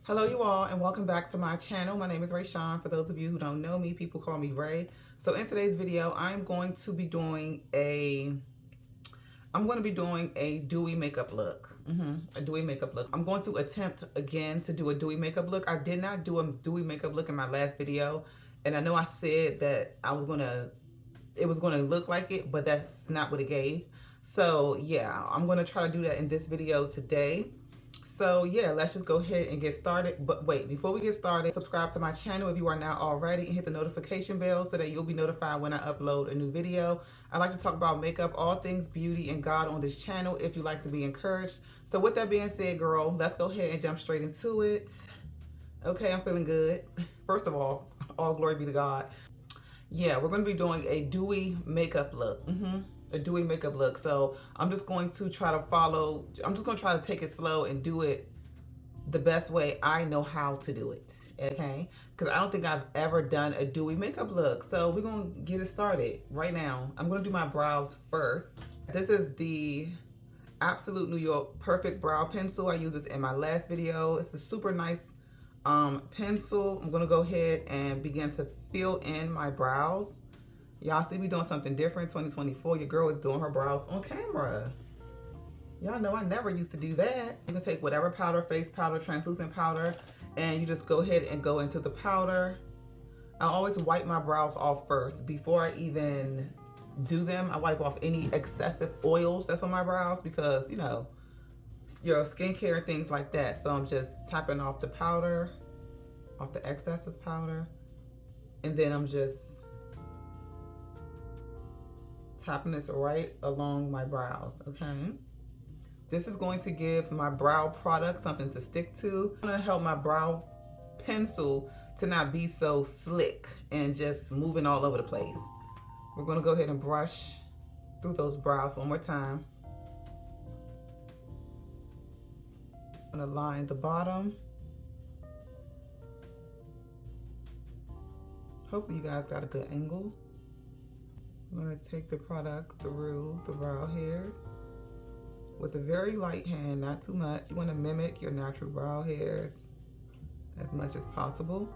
Hello you all and welcome back to my channel. My name is Ray Sean. For those of you who don't know me, people call me Ray. So in today's video, I'm going to be doing a dewy makeup look. A dewy makeup look. I'm going to attempt again to do a dewy makeup look. I did not do a dewy makeup look in my last video, and I know I said that it was gonna look like it, but that's not what it gave. So yeah, I'm gonna try to do that in this video today. So yeah, let's just go ahead and get started. But wait, before we get started, subscribe to my channel if you are not already and hit the notification bell so that you'll be notified when I upload a new video. I like to talk about makeup, all things beauty and God on this channel if you like to be encouraged. So with that being said, girl, let's go ahead and jump straight into it. Okay, I'm feeling good. First of all glory be to God. Yeah, we're going to be doing a dewy makeup look. A dewy makeup look. So I'm just going to try to take it slow and do it the best way I know how to do it. Okay? Because I don't think I've ever done a dewy makeup look. So we're going to get it started right now. I'm going to do my brows first. This is the Absolute New York Perfect Brow Pencil. I used this in my last video. It's a super nice pencil. I'm gonna go ahead and begin to fill in my brows. Y'all see me doing something different. 2024, your girl is doing her brows on camera. Y'all know I never used to do that. You can take whatever powder, face powder, translucent powder, and you just go ahead and go into the powder. I always wipe my brows off first before I even do them. I wipe off any excessive oils that's on my brows because, you know, your skincare and things like that. So I'm just tapping off the powder, off the excessive powder, and then I'm just tapping this right along my brows. Okay, this is going to give my brow product something to stick to. It's going to help my brow pencil to not be so slick and just moving all over the place. We're going to go ahead and brush through those brows one more time. I'm going to line the bottom. Hopefully you guys got a good angle. I'm going to take the product through the brow hairs with a very light hand, not too much. You want to mimic your natural brow hairs as much as possible.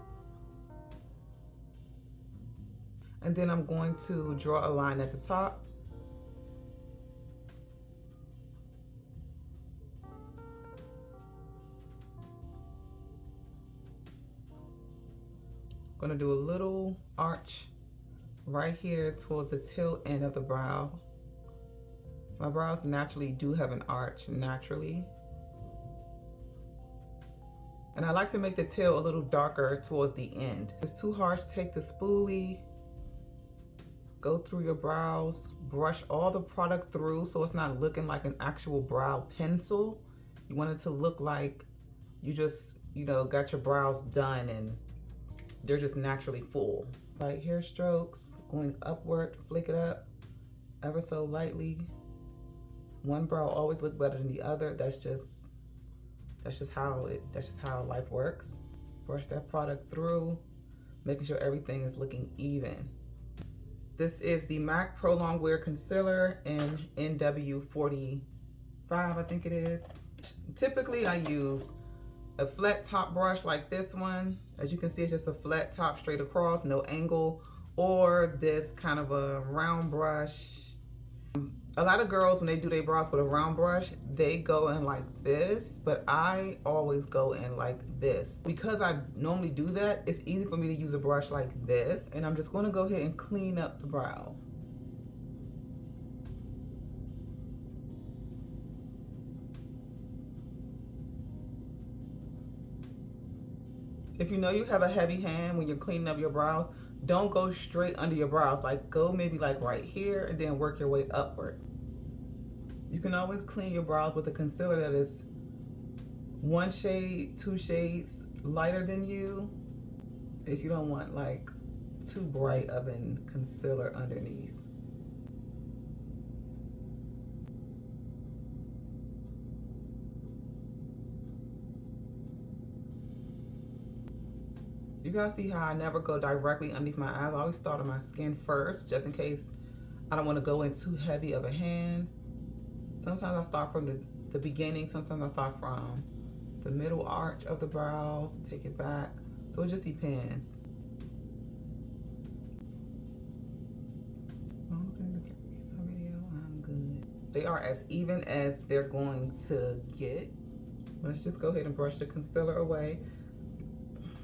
And then I'm going to draw a line at the top. Going to do a little arch right here towards the tail end of the brow. My brows naturally do have an arch naturally. And I like to make the tail a little darker towards the end. If it's too harsh, take the spoolie, go through your brows, brush all the product through so it's not looking like an actual brow pencil. You want it to look like you just, you know, got your brows done and they're just naturally full. Light hair strokes, going upward, flick it up ever so lightly. One brow always look better than the other. That's just how life works. Brush that product through, making sure everything is looking even. This is the MAC Pro Long Wear Concealer in NW45, I think it is. Typically I use a flat top brush like this one. As you can see, it's just a flat top straight across, no angle, or this kind of a round brush. A lot of girls, when they do their brows with a round brush, they go in like this, but I always go in like this. Because I normally do that, it's easy for me to use a brush like this, and I'm just gonna go ahead and clean up the brow. If you know you have a heavy hand when you're cleaning up your brows, don't go straight under your brows. Like, go maybe like right here and then work your way upward. You can always clean your brows with a concealer that is 1 shade, 2 shades lighter than you, if you don't want like too bright of a concealer underneath. You guys see how I never go directly underneath my eyes. I always start on my skin first, just in case I don't want to go in too heavy of a hand. Sometimes I start from the beginning, sometimes I start from the middle arch of the brow, take it back. So it just depends. I'm good. They are as even as they're going to get. Let's just go ahead and brush the concealer away.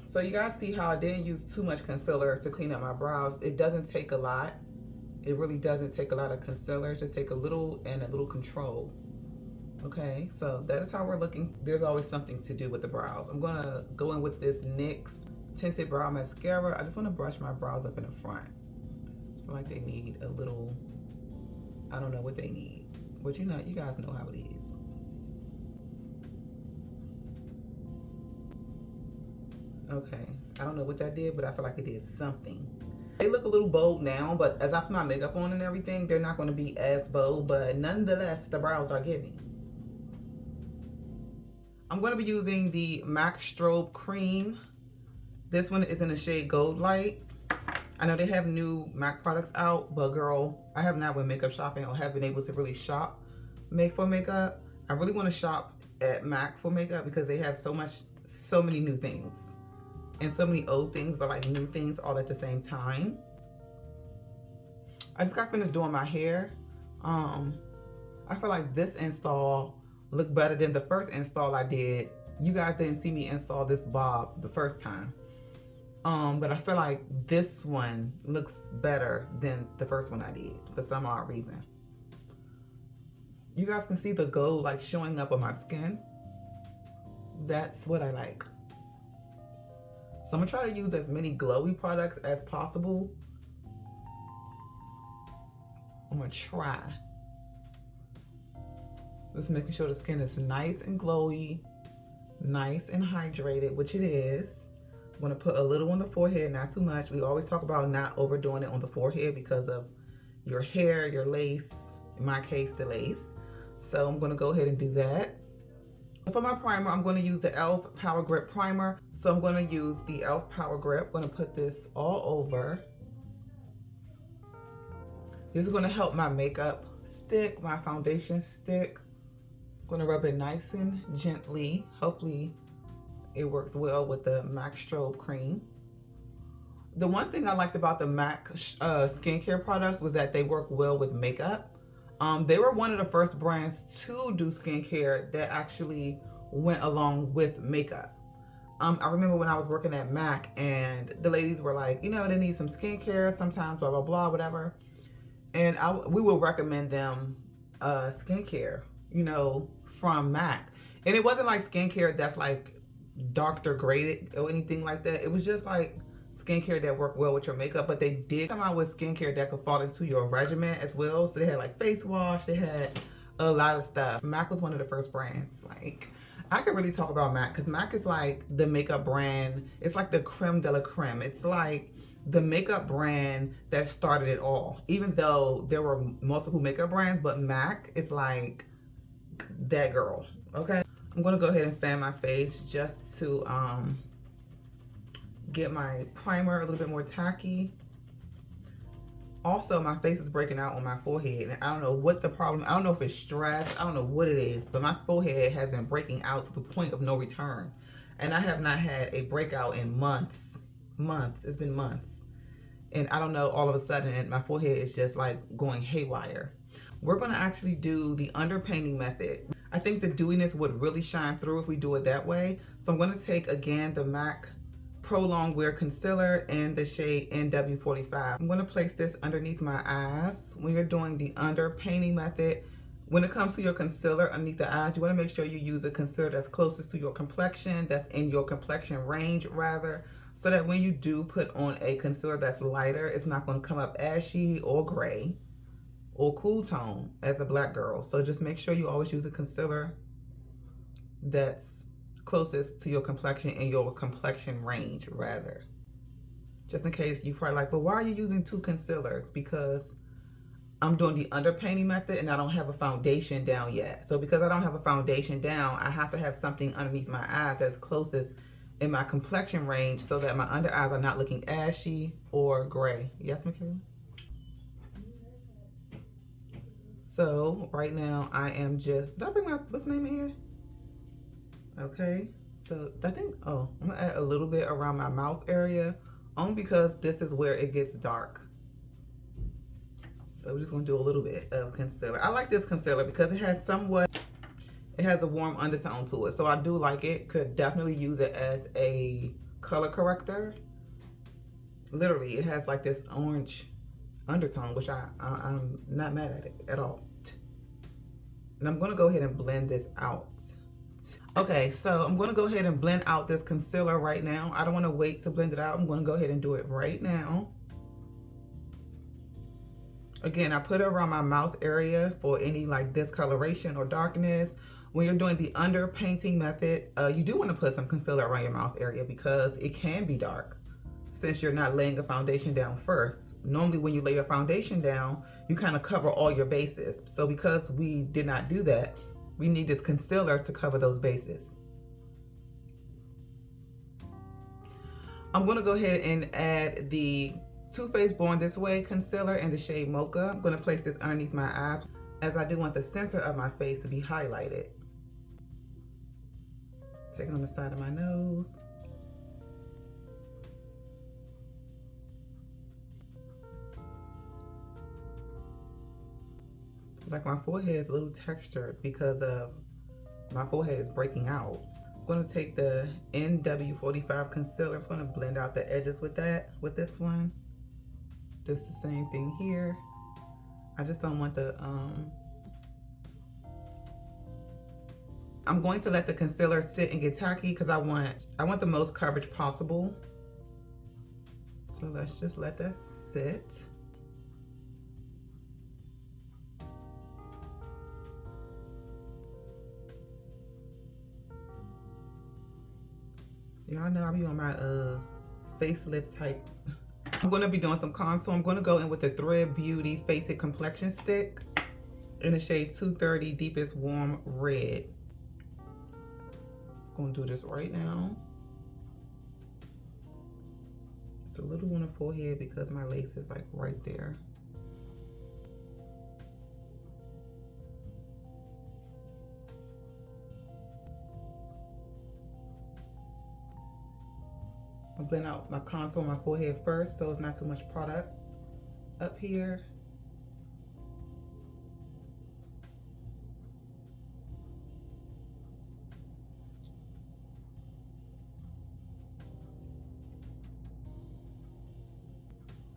So you guys see how I didn't use too much concealer to clean up my brows. It doesn't take a lot. It really doesn't take a lot of concealer. Just take a little and a little control. Okay, so that is how we're looking. There's always something to do with the brows. I'm gonna go in with this NYX Tinted Brow Mascara. I just wanna brush my brows up in the front. I feel like they need a little, I don't know what they need, but you know, you guys know how it is. Okay, I don't know what that did, but I feel like it did something. They look a little bold now, but as I put my makeup on and everything, they're not gonna be as bold, but nonetheless, the brows are giving. I'm going to be using the MAC Strobe Cream. This one is in the shade Gold Light. I know they have new MAC products out, but girl, I have not been makeup shopping or have been able to really shop for makeup. I really want to shop at MAC for makeup because they have so many new things and so many old things, but like new things all at the same time. I just got finished doing my hair. I feel like this install look better than the first install I did. You guys didn't see me install this bob the first time. But I feel like this one looks better than the first one I did for some odd reason. You guys can see the gold like showing up on my skin. That's what I like. So I'm gonna try to use as many glowy products as possible. I'm gonna try. Just making sure the skin is nice and glowy, nice and hydrated, which it is. I'm gonna put a little on the forehead, not too much. We always talk about not overdoing it on the forehead because of your hair, your lace, in my case, the lace. So I'm gonna go ahead and do that. For my primer, I'm gonna use the e.l.f. Power Grip Primer. So I'm gonna use the e.l.f. Power Grip. I'm gonna put this all over. This is gonna help my makeup stick, my foundation stick. I'm gonna rub it nice and gently. Hopefully it works well with the MAC Strobe Cream. The one thing I liked about the MAC skincare products was that they work well with makeup. They were one of the first brands to do skincare that actually went along with makeup. I remember when I was working at MAC and the ladies were like, you know, they need some skincare sometimes, blah, blah, blah, whatever. And we will recommend them skincare, you know, from MAC. And it wasn't like skincare that's like doctor graded or anything like that. It was just like skincare that worked well with your makeup, but they did come out with skincare that could fall into your regimen as well. So they had like face wash, they had a lot of stuff. MAC was one of the first brands. Like, I could really talk about MAC because MAC is like the makeup brand. It's like the creme de la creme. It's like the makeup brand that started it all. Even though there were multiple makeup brands, but MAC is like that girl, okay? I'm gonna go ahead and fan my face just to get my primer a little bit more tacky. Also, my face is breaking out on my forehead, and I don't know what the problem, I don't know if it's stress, I don't know what it is, but my forehead has been breaking out to the point of no return. And I have not had a breakout in months. It's been months. And I don't know, all of a sudden, my forehead is just like going haywire. We're gonna actually do the underpainting method. I think the dewiness would really shine through if we do it that way. So I'm gonna take, again, the MAC Pro Long Wear Concealer in the shade NW45. I'm gonna place this underneath my eyes. When you're doing the underpainting method, when it comes to your concealer underneath the eyes, you wanna make sure you use a concealer that's closest to your complexion, that's in your complexion range rather, so that when you do put on a concealer that's lighter, it's not gonna come up ashy or gray or cool tone as a black girl. So just make sure you always use a concealer that's closest to your complexion in your complexion range rather. Just in case you probably like, but why are you using two concealers? Because I'm doing the underpainting method and I don't have a foundation down yet. So because I don't have a foundation down, I have to have something underneath my eyes that's closest in my complexion range so that my under eyes are not looking ashy or gray. Yes, Michaela? So right now I am just, did I bring my, what's the name in here? Okay, so I think, oh, I'm gonna add a little bit around my mouth area, only because this is where it gets dark. So we're just gonna do a little bit of concealer. I like this concealer because it has a warm undertone to it. So I do like it. Could definitely use it as a color corrector. Literally, it has like this orange undertone, which I'm not mad at it at all. And I'm gonna go ahead and blend this out. Okay, so I'm gonna go ahead and blend out this concealer right now. I don't wanna wait to blend it out. I'm gonna go ahead and do it right now. Again, I put it around my mouth area for any like discoloration or darkness. When you're doing the under painting method, you do wanna put some concealer around your mouth area because it can be dark since you're not laying a foundation down first. Normally when you lay your foundation down, you kind of cover all your bases. So because we did not do that, we need this concealer to cover those bases. I'm gonna go ahead and add the Too Faced Born This Way concealer in the shade Mocha. I'm gonna place this underneath my eyes as I do want the center of my face to be highlighted. Take it on the side of my nose. Like my forehead is a little textured because of my forehead is breaking out. I'm going to take the NW45 concealer. I'm going to blend out the edges with this one. This is the same thing here. I just don't want the I'm going to let the concealer sit and get tacky because I want the most coverage possible. So let's just let that sit. Y'all know I be on my facelift type. I'm gonna be doing some contour. I'm gonna go in with the Thread Beauty Face It Complexion Stick in the shade 230 Deepest Warm Red. Gonna do this right now. It's a little on the forehead because my lace is like right there. I'll blend out my contour on my forehead first so it's not too much product up here.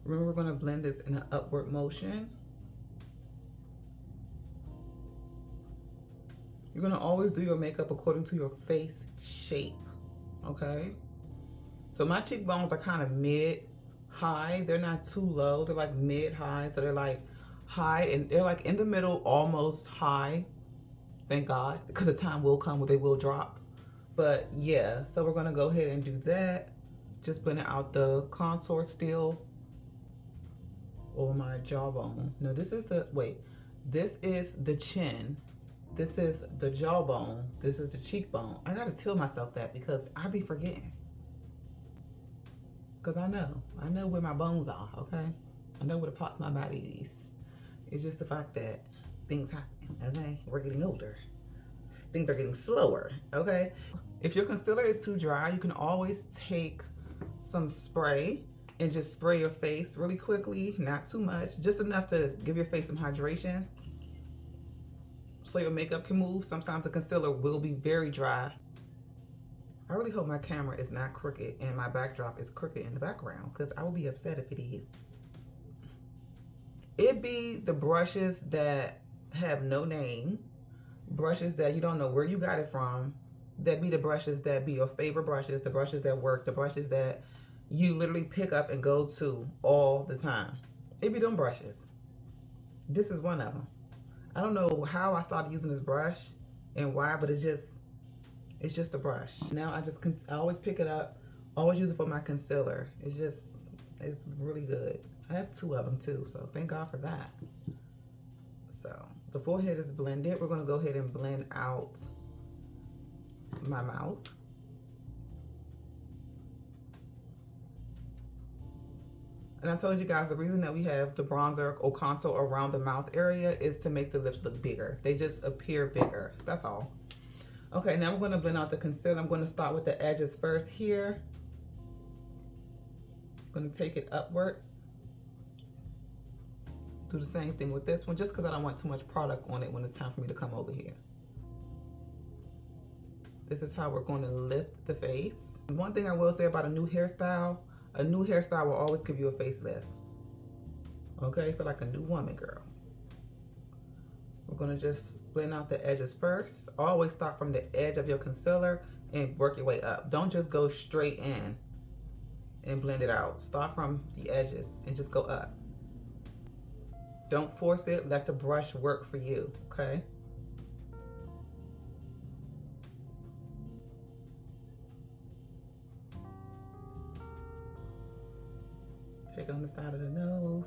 Remember, we're going to blend this in an upward motion. You're going to always do your makeup according to your face shape, okay? So my cheekbones are kind of mid-high. They're not too low. They're like mid-high. So they're like high and they're like in the middle, almost high. Thank God, because the time will come where they will drop. But yeah, so we're gonna go ahead and do that. Just blending out the contour still over my jawbone. No, this is the, wait, this is the chin. This is the jawbone. This is the cheekbone. I gotta tell myself that because I be forgetting. Because I know where my bones are, okay? I know where the parts of my body is. It's just the fact that things happen, okay? We're getting older. Things are getting slower, okay? If your concealer is too dry, you can always take some spray and just spray your face really quickly, not too much, just enough to give your face some hydration so your makeup can move. Sometimes the concealer will be very dry. I really hope my camera is not crooked and my backdrop is crooked in the background because I will be upset if it is. It be the brushes that have no name, brushes that you don't know where you got it from, that be the brushes that be your favorite brushes, the brushes that work, the brushes that you literally pick up and go to all the time. It be them brushes. This is one of them. I don't know how I started using this brush and why, but it's just a brush. Now I always pick it up, always use it for my concealer. It's really good. I have two of them too, so thank God for that. So the forehead is blended. We're gonna go ahead and blend out my mouth. And I told you guys the reason that we have the bronzer or contour around the mouth area is to make the lips look bigger. They just appear bigger, that's all. Okay, now we're going to blend out the concealer. I'm going to start with the edges first here. I'm going to take it upward. Do the same thing with this one, just because I don't want too much product on it when it's time for me to come over here. This is how we're going to lift the face. One thing I will say about a new hairstyle will always give you a facelift. Okay, feel like a new woman, girl. We're gonna just blend out the edges first. Always start from the edge of your concealer and work your way up. Don't just go straight in and blend it out. Start from the edges and just go up. Don't force it, let the brush work for you, okay? Take it on the side of the nose.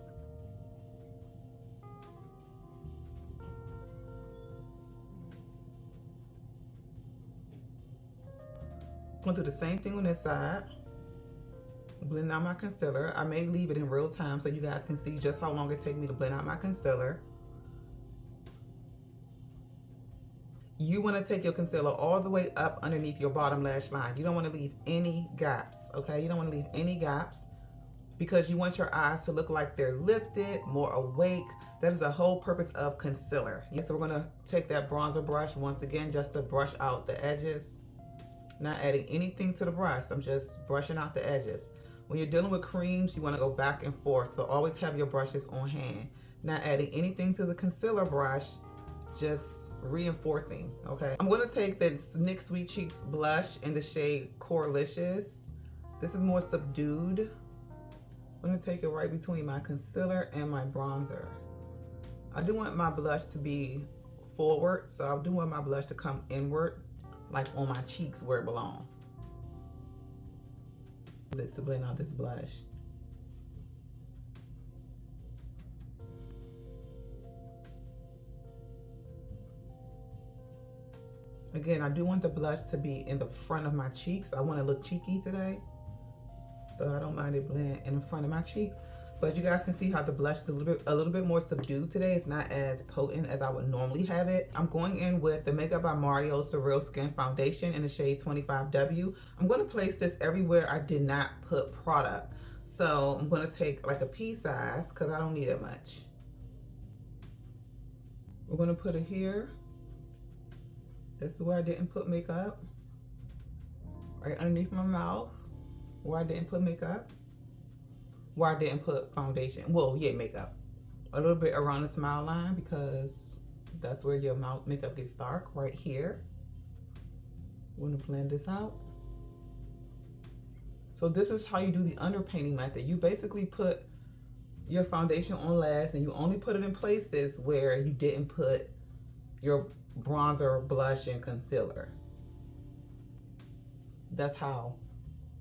I'm gonna do the same thing on this side. Blend out my concealer. I may leave it in real time so you guys can see just how long it takes me to blend out my concealer. You want to take your concealer all the way up underneath your bottom lash line. You don't want to leave any gaps, okay? You don't want to leave any gaps because you want your eyes to look like they're lifted, more awake. That is the whole purpose of concealer. Yes, so we're going to take that bronzer brush once again just to brush out the edges. Not adding anything to the brush. I'm just brushing out the edges. When you're dealing with creams, you want to go back and forth. So always have your brushes on hand. Not adding anything to the concealer brush, just reinforcing, okay? I'm going to take the NYX Sweet Cheeks blush in the shade Coralicious. This is more subdued. I'm going to take it right between my concealer and my bronzer. I do want my blush to be forward, so I do want my blush to come inward, like on my cheeks where it belongs. Use it to blend out this blush. Again, I do want the blush to be in the front of my cheeks. I want to look cheeky today, so I don't mind it blend in the front of my cheeks. But you guys can see how the blush is a little bit more subdued today. It's not as potent as I would normally have it. I'm going in with the Makeup by Mario Surreal Skin Foundation in the shade 25W. I'm going to place this everywhere I did not put product. So I'm going to take like a pea size because I don't need it much. We're going to put it here. This is where I didn't put makeup. Right underneath my mouth where I didn't put makeup. Where I didn't put foundation. Well, yeah, makeup. A little bit around the smile line because that's where your mouth makeup gets dark, right here. We're gonna blend this out. So this is how you do the underpainting method. You basically put your foundation on last and you only put it in places where you didn't put your bronzer, blush, and concealer. That's how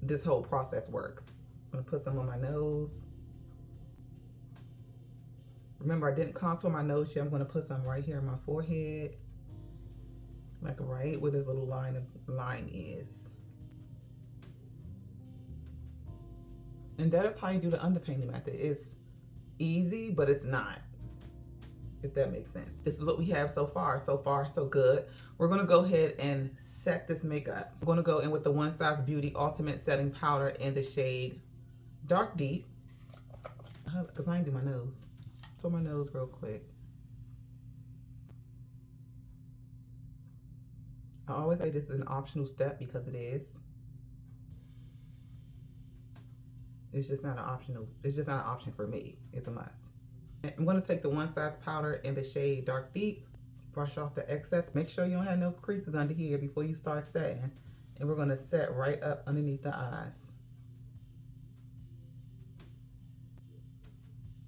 this whole process works. I'm gonna put some on my nose. Remember, I didn't contour my nose yet. I'm gonna put some right here on my forehead, like right where this little line is. And that is how you do the underpainting method. It's easy, but it's not, if that makes sense. This is what we have so far. So far, so good. We're gonna go ahead and set this makeup. I'm gonna go in with the One Size Beauty Ultimate Setting Powder in the shade Dark Deep, because I ain't do my nose. So my nose real quick. I always say this is an optional step because it is. It's just not an optional. It's just not an option for me. It's a must. I'm going to take the One Size powder in the shade Dark Deep. Brush off the excess. Make sure you don't have no creases under here before you start setting. And we're going to set right up underneath the eyes.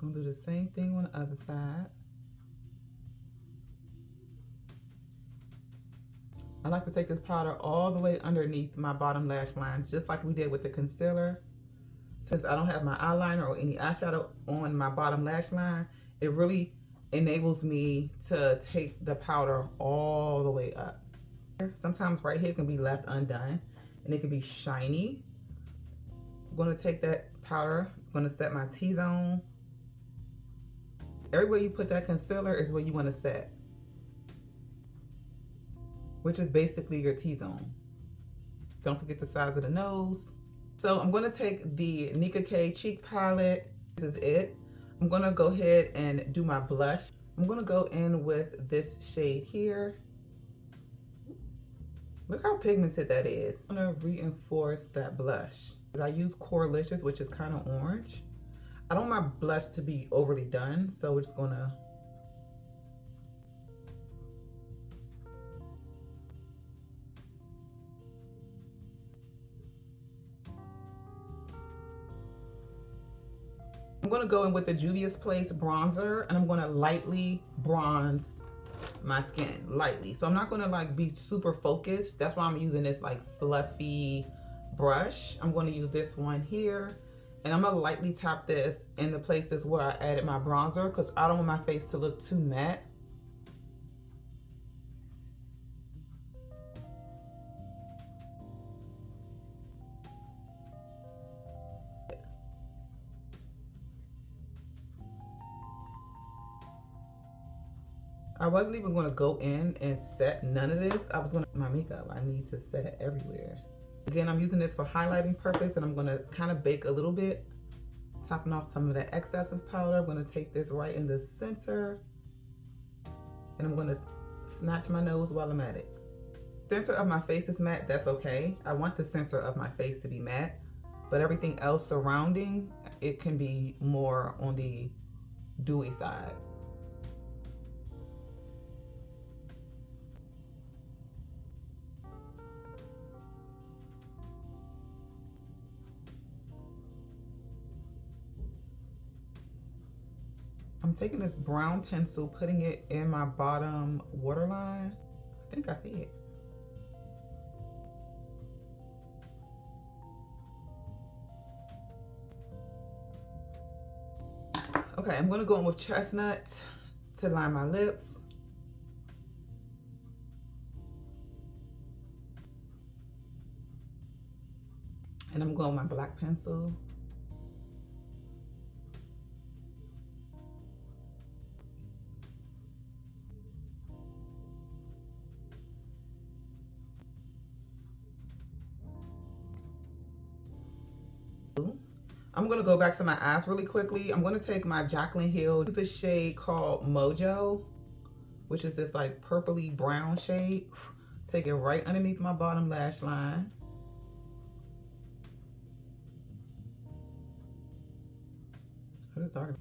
I'm going to do the same thing on the other side. I like to take this powder all the way underneath my bottom lash lines, just like we did with the concealer. Since I don't have my eyeliner or any eyeshadow on my bottom lash line, it really enables me to take the powder all the way up. Sometimes right here can be left undone and it can be shiny. I'm going to take that powder, I'm going to set my T-zone. Everywhere you put that concealer is where you want to set. which is basically your T-zone. Don't forget the size of the nose. So I'm going to take the Nika K cheek palette. This is it. I'm going to go ahead and do my blush. I'm going to go in with this shade here. Look how pigmented that is. I'm going to reinforce that blush. I use Coralicious, which is kind of orange. I don't want my blush to be overly done, so we're just going to go in with the Juvia's Place bronzer, and I'm going to lightly bronze my skin, lightly. So I'm not going to like be super focused. That's why I'm using this like fluffy brush. I'm going to use this one here, and I'm going to lightly tap this in the places where I added my bronzer because I don't want my face to look too matte. I wasn't even going to go in and set none of this. I was going to my makeup. I need to set it everywhere. Again, I'm using this for highlighting purpose, and I'm going to kind of bake a little bit, topping off some of that excess of powder. I'm going to take this right in the center, and I'm going to snatch my nose while I'm at it. Center of my face is matte. That's okay. I want the center of my face to be matte, but everything else surrounding it can be more on the dewy side. I'm taking this brown pencil, putting it in my bottom waterline. I think I see it. Okay, I'm gonna go in with Chestnut to line my lips. And I'm going with my black pencil. I'm gonna go back to my eyes really quickly. I'm gonna take my Jaclyn Hill, use the shade called Mojo, which is this like purpley brown shade. Take it right underneath my bottom lash line. What is dark?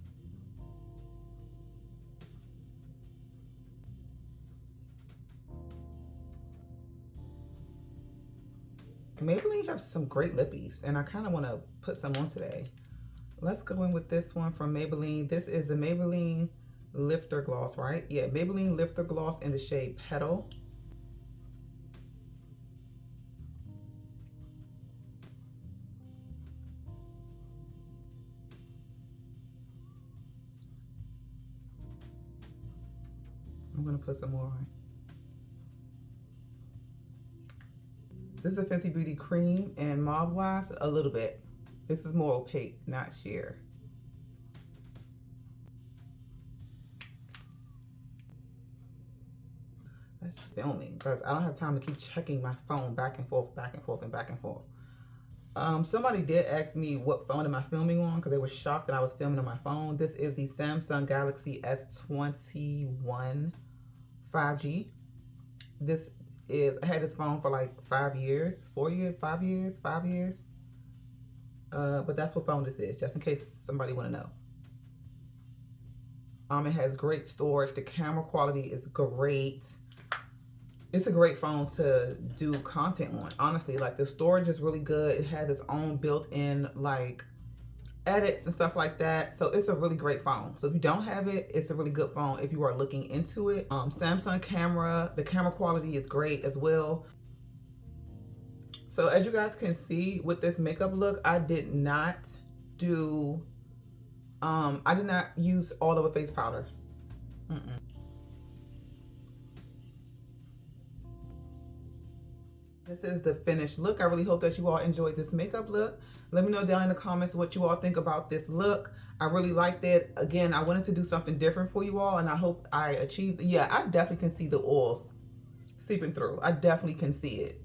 Maybelline has some great lippies, and I kind of want to put some on today. Let's go in with this one from Maybelline. This is the Maybelline Lifter Gloss, right? Yeah, Maybelline Lifter Gloss in the shade Petal. I'm going to put some more on. This is a Fenty Beauty Cream and Mauve Wax, a little bit. This is more opaque, not sheer. That's filming because I don't have time to keep checking my phone back and forth, back and forth, and back and forth. Somebody did ask me what phone am I filming on because they were shocked that I was filming on my phone. This is the Samsung Galaxy S21 5G. I had this phone for like 5 years, 4 years, 5 years, 5 years. But that's what phone this is, just in case somebody want to know. It has great storage. The camera quality is great. It's a great phone to do content on. Honestly, like the storage is really good. It has its own built-in like edits and stuff like that. So it's a really great phone. So if you don't have it, it's a really good phone if you are looking into it. Samsung camera, the camera quality is great as well. So as you guys can see with this makeup look, I did not use all over face powder. This is the finished look. I really hope that you all enjoyed this makeup look. Let me know down in the comments what you all think about this look. I really liked it. Again, I wanted to do something different for you all, and I hope I achieved. Yeah, I definitely can see the oils seeping through. I definitely can see it.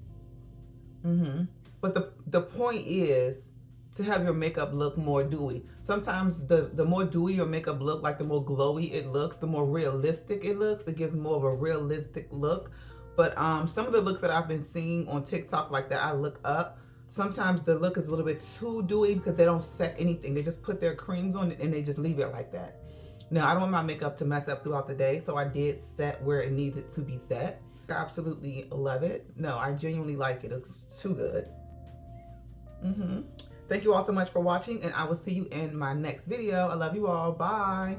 But the point is to have your makeup look more dewy. Sometimes the more dewy your makeup look, like the more glowy it looks, the more realistic it looks. It gives more of a realistic look. But some of the looks that I've been seeing on TikTok, like that I look up, sometimes the look is a little bit too dewy because they don't set anything. They just put their creams on it and they just leave it like that. Now, I don't want my makeup to mess up throughout the day, so I did set where it needed to be set. I absolutely love it. No, I genuinely like it. It looks too good. Thank you all so much for watching, and I will see you in my next video. I love you all. Bye.